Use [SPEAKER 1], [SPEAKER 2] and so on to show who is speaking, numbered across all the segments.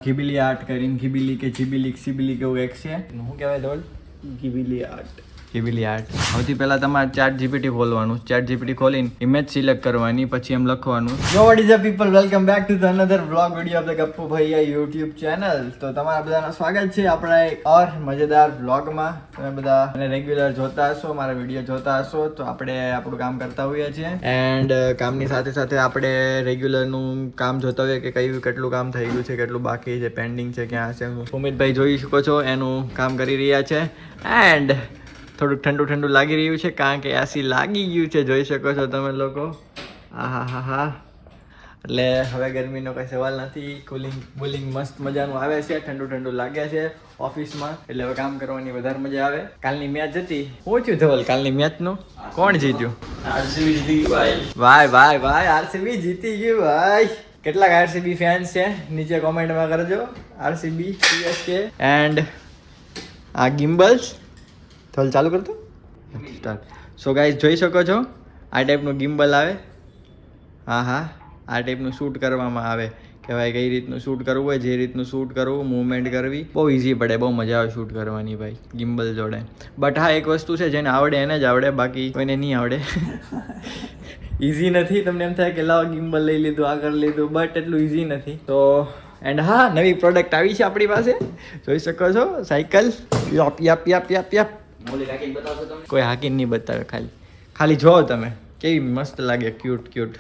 [SPEAKER 1] ઘીબીલી art કરીને ઘીબીલી કે જીબીલી સીબીલી કેવું એક છે શું કહેવાય ધોલ ઘીબીલી આર્ટ સૌથી પહેલા તમારે ચેટ જીપીટી ખોલવાનું ચેટ જીપીટી ખોલીને ઇમેજ સિલેક્ટ કરવાની પછી એમ લખવાનું નો what is up people welcome back to the another vlog video of the Gappu Bhaiya YouTube channel તો તમારા બધાનું સ્વાગત છે આપણા એક ઓર મજેદાર વ્લોગમાં તમે બધા મને રેગ્યુલર જોતા હશો મારા વિડીયો જોતા હશો તો આપણે આપણું કામ કરતા હોઈએ છીએ એન્ડ કામની સાથે સાથે આપણે રેગ્યુલરનું કામ જોતા હોઈએ કે કયું કેટલું કામ થઈ ગયું છે કેટલું બાકી છે પેન્ડિંગ છે ક્યાં છે સુમિતભાઈ જોઈ શકો છો એનું કામ કરી રહ્યા છે એન્ડ થોડુંક ઠંડુ ઠંડુ લાગી રહ્યું છે કારણ કે એસી લાગી ગયું છે જોઈ શકો છો તમે લોકો હા એટલે હવે ગરમીનો કંઈ સવાલ નથી કુલિંગ મસ્ત મજાનું આવે છે ઠંડુ ઠંડુ લાગે છે ઓફિસમાં એટલે હવે કામ કરવાની વધારે મજા આવે કાલની મેચ હતી શું થયું ધવલ કાલની મેચનું કોણ જીત્યું આરસીબી જીતી ગયું ભાઈ આરસીબી જીતી ગયું ભાઈ કેટલાક આરસીબી ફેન્સ છે નીચે કોમેન્ટમાં કરજો આરસીબી સીએસકે એન્ડ આ ગિમ્બલ્સ થોડું ચાલુ કરતો સ્ટાર્ટ સો ગાઈઝ જોઈ શકો છો આ ટાઈપનું ગિમ્બલ આવે હા આ ટાઈપનું શૂટ કરવામાં આવે કે ભાઈ કઈ રીતનું શૂટ કરવું હોય જે રીતનું શૂટ કરવું મૂવમેન્ટ કરવી બહુ ઇઝી પડે બહુ મજા આવે શૂટ કરવાની ભાઈ ગિમ્બલ જોડે બટ હા એક વસ્તુ છે જેને આવડે એને જ આવડે બાકી કોઈને નહીં આવડે ઇઝી નથી તમને એમ થાય કે લાવો ગિમ્બલ લઈ લીધું આગળ લીધું બટ એટલું ઇઝી નથી તો એન્ડ હા નવી પ્રોડક્ટ આવી છે આપણી પાસે જોઈ શકો છો સાયકલ યપ કોઈ હાકીને નહીં બતાવે ખાલી જો તમે કેવી મસ્ત લાગે ક્યુટ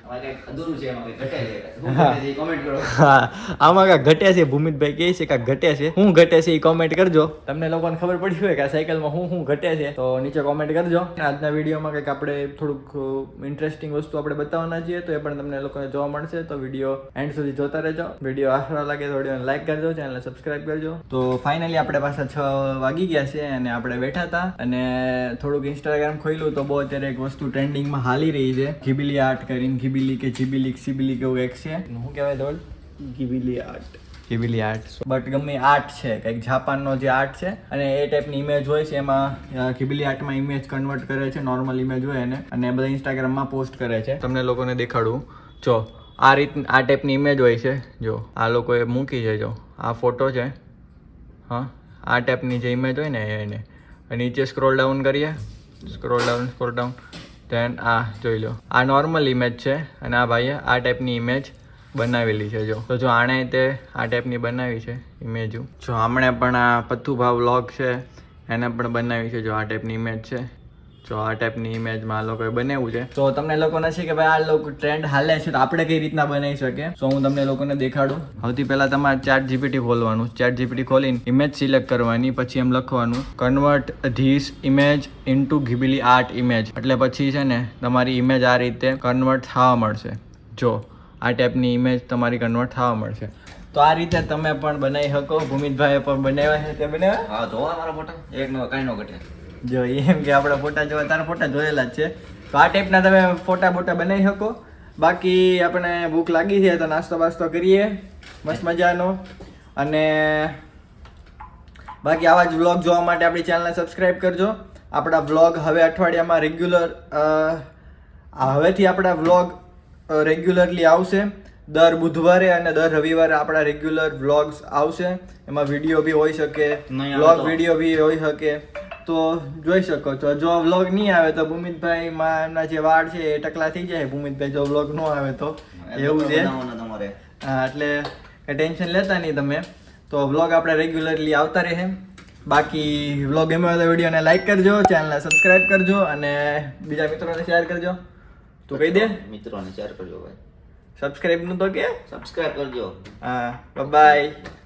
[SPEAKER 1] હા આમાં કાંઈક ઘટે છે ભૂમિતભાઈ કહે છે કાંઈક ઘટે છે શું ઘટે છે એ કોમેન્ટ કરજો તમને લોકોને ખબર પડી હોય કે આ સાયકલમાં શું ઘટે છે તો નીચે કોમેન્ટ કરજો આજના વિડીયોમાં કંઈક આપણે થોડુંક ઇન્ટરેસ્ટિંગ વસ્તુ આપણે બતાવવાના છીએ તો એ પણ તમને લોકોને જોવા મળશે તો વિડીયો એન્ડ સુધી જોતા રહેજો વિડીયો સારો લાગે તો વિડીયોને લાઈક કરજો ચેનલને સબસ્ક્રાઈબ કરજો તો ફાઇનલી આપણે પાછા 6 વાગી ગયા છે અને આપણે બેઠા હતા અને થોડુંક ઇન્સ્ટાગ્રામ ખોલ્યું તો બહુ અત્યારે એક વસ્તુ ટ્રેન્ડિંગમાં હાલી રહી છે ઘીબીલી આર્ટ કરીને ઘીબીલી કે જીબીલી સીબીલી કેવું એક છે શું કહેવાય ધોલ ઘીબીલી આર્ટ બટ ગમે આર્ટ છે કંઈક જાપાનનો જે આર્ટ છે અને એ ટાઈપની ઇમેજ હોય છે એમાં ઘીબીલી આર્ટમાં ઇમેજ કન્વર્ટ કરે છે નોર્મલ ઇમેજ હોય એને અને બધા ઇન્સ્ટાગ્રામમાં પોસ્ટ કરે છે તમને લોકોને દેખાડું જો આ ટાઈપની ઇમેજ હોય છે જો આ લોકોએ મૂકી છે જો આ ફોટો છે હા આ ટાઈપની જે ઇમેજ હોય ને એને નીચે સ્ક્રોલ ડાઉન કરીએ સ્ક્રોલ ડાઉન ધેન આ જોઈ લો આ નોર્મલ ઇમેજ છે અને આ ભાઈએ આ ટાઈપની ઇમેજ બનાવેલી છે જો તો આણે તે આ ટાઈપની બનાવી છે ઇમેજ જો હમણાં પણ આ પથ્થુભા વ્લોગ છે એને પણ બનાવી છે જો આ ટાઈપની ઇમેજ છે જો આ ટાઈપની ઇમેજમાં આ લોકોએ બનાવ્યું છે તો તમને લોકોને છે કે ભાઈ આ લોકો ટ્રેન્ડ હાલે છે તો આપણે કઈ રીતના બનાવી શકીએ સો હું તમને લોકોને દેખાડું સૌથી પહેલા તમારે ચેટ જીપીટી ખોલવાનું ચેટ જીપીટી ખોલીને ઇમેજ સિલેક્ટ કરવાની પછી એમ લખવાનું convert this image into Ghibli art image એટલે પછી છે ને તમારી ઇમેજ આ રીતે કન્વર્ટ થવા મળશે જો આ ટાઈપની ઇમેજ તમારી કન્વર્ટ થવા મળશે તો આ રીતે તમે પણ બનાવી શકો ભૂમિતભાઈએ પણ બનાવ્યા છે તે બનાવ્યા
[SPEAKER 2] હા જોવા મારા ફોટા એક નો કાંઈ નો ઘટે
[SPEAKER 1] જો એમ કે આપણા ફોટા જોવા તારા ફોટા જોયેલા જ છે તો આ ટાઈપના તમે ફોટા બનાવી શકો બાકી આપણે ભૂખ લાગી છે તો નાસ્તો બાસ્તો કરીએ મસ્ત મજાનો અને બાકી આવા જ વ્લોગ જોવા માટે આપણી ચેનલને સબસ્ક્રાઈબ કરજો આપણા વ્લોગ હવે અઠવાડિયામાં હવેથી આપણા વ્લોગ રેગ્યુલરલી આવશે દર બુધવારે અને દર રવિવારે આપણા રેગ્યુલર વ્લોગ્સ આવશે એમાં વિડીયો બી હોઈ શકે વ્લોગ વિડીયો બી હોઈ શકે તો જોઈ શકો છો જો વ્લોગ નહીં આવે તો ભૂમિતભાઈ માં એમના જે વાળ છે એ ટકલા થઈ જાય ભૂમિતભાઈ જો વ્લોગ ન આવે તો એવું છે હા એટલે કંઈ ટેન્શન લેતા નહીં તમે તો વ્લોગ આપણે રેગ્યુલરલી આવતા રહે બાકી વ્લોગ ગમ્યો હોય તો વિડીયોને લાઈક કરજો ચેનલને સબસ્ક્રાઈબ કરજો અને બીજા મિત્રોને શેર કરજો તો કહી દે
[SPEAKER 2] મિત્રોને શેર કરજો ભાઈ
[SPEAKER 1] સબસ્ક્રાઈબનું તો કે
[SPEAKER 2] સબસ્ક્રાઇબ કરજો
[SPEAKER 1] હા બાય